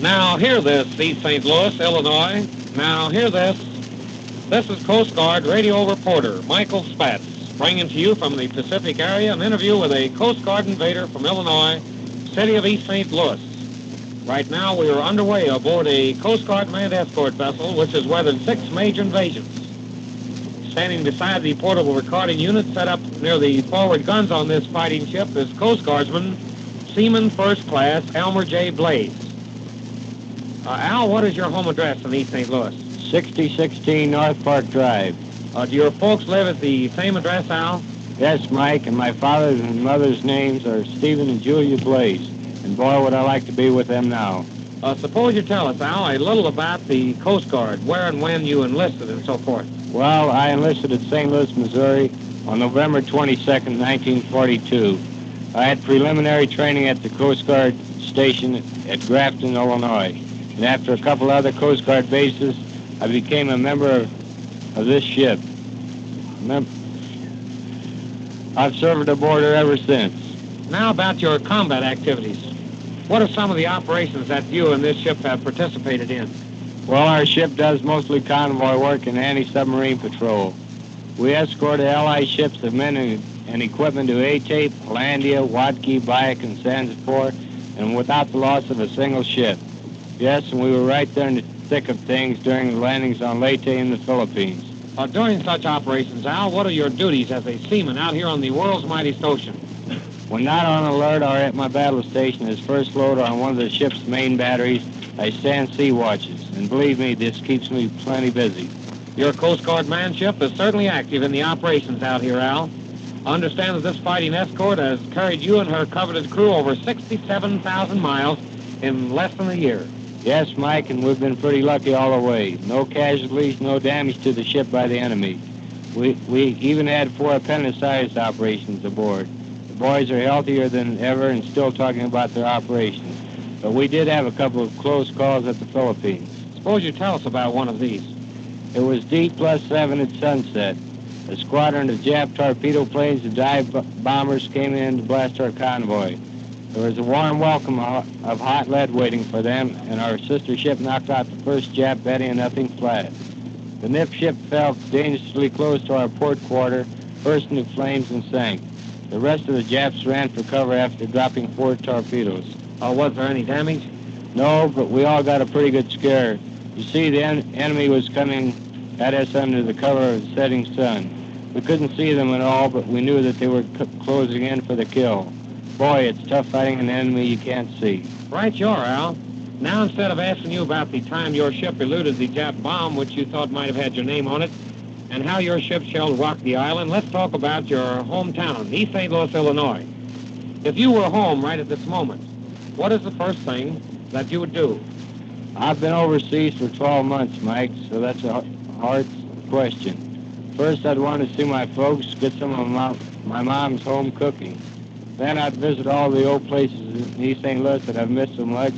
Now hear this, East St. Louis, Illinois. Now hear this. This is Coast Guard radio reporter Michael Spatz, bringing to you from the Pacific area an interview with a Coast Guard invader from Illinois, city of East St. Louis. Right now we are underway aboard a Coast Guard manned escort vessel which has weathered 6 major invasions. Standing beside the portable recording unit set up near the forward guns on this fighting ship is Coast Guardsman Seaman First Class Elmer-J. Blaze. Al, what is your home address in East St. Louis? 6016 North Park Drive. Do your folks live at the same address, Al? Yes, Mike, and my father's and mother's names are Stephen and Julia Blaze. And boy, would I like to be with them now. Suppose you tell us, Al, a little about the Coast Guard, where and when you enlisted and so forth. Well, I enlisted at St. Louis, Missouri on November 22nd, 1942. I had preliminary training at the Coast Guard station at Grafton, Illinois. And after a couple other Coast Guard bases, I became a member of this ship. I've served aboard her ever since. Now about your combat activities. What are some of the operations that you and this ship have participated in? Well, our ship does mostly convoy work and anti-submarine patrol. We escorted Allied ships of men and equipment to Atape, Hollandia, Watke, Bayak, and Sanzapor, and without the loss of a single ship. Yes, and we were right there in the thick of things during the landings on Leyte in the Philippines. During such operations, Al, what are your duties as a seaman out here on the world's mightiest ocean? When not on alert or at my battle station as first loader on one of the ship's main batteries, I stand sea watches, and believe me, this keeps me plenty busy. Your Coast Guard man ship is certainly active in the operations out here, Al. I understand that this fighting escort has carried you and her coveted crew over 67,000 miles in less than a year. Yes, Mike, and we've been pretty lucky all the way. No casualties, no damage to the ship by the enemy. We even had 4 appendicitis operations aboard. The boys are healthier than ever and still talking about their operations. But we did have a couple of close calls at the Philippines. Suppose you tell us about one of these. It was D+7 at sunset. A squadron of Jap torpedo planes and dive bombers came in to blast our convoy. There was a warm welcome of hot lead waiting for them, and our sister ship knocked out the first Jap Betty and nothing flat. The NIP ship fell dangerously close to our port quarter, burst into flames, and sank. The rest of the Japs ran for cover after dropping 4 torpedoes. Was there any damage? No, but we all got a pretty good scare. You see, the enemy was coming at us under the cover of the setting sun. We couldn't see them at all, but we knew that they were closing in for the kill. Boy, it's tough fighting an enemy you can't see. Right you are, Al. Now, instead of asking you about the time your ship eluded the Jap bomb, which you thought might have had your name on it, and how your ship shelled Rocky Island, let's talk about your hometown, East St. Louis, Illinois. If you were home right at this moment, what is the first thing that you would do? I've been overseas for 12 months, Mike, so that's a hard question. First, I'd want to see my folks, get some of my mom's home cooking. Then I'd visit all the old places in East St. Louis that I've missed so much,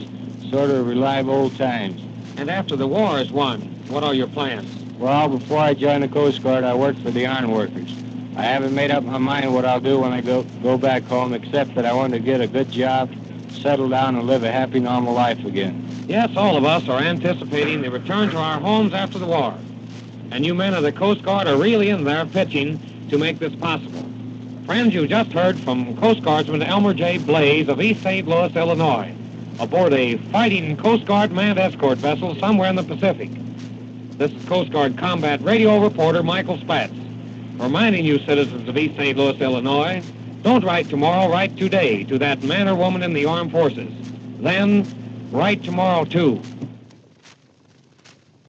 sort of relive old times. And after the war is won, what are your plans? Well, before I joined the Coast Guard, I worked for the iron workers. I haven't made up my mind what I'll do when I go back home, except that I want to get a good job, settle down, and live a happy, normal life again. Yes, all of us are anticipating the return to our homes after the war. And you men of the Coast Guard are really in there pitching to make this possible. Friends, you just heard from Coast Guardsman Elmer-J. Blaze of East St. Louis, Illinois, aboard a fighting Coast Guard manned escort vessel somewhere in the Pacific. This is Coast Guard combat radio reporter Michael Spatz, reminding you citizens of East St. Louis, Illinois, don't write tomorrow, write today to that man or woman in the armed forces. Then, write tomorrow too.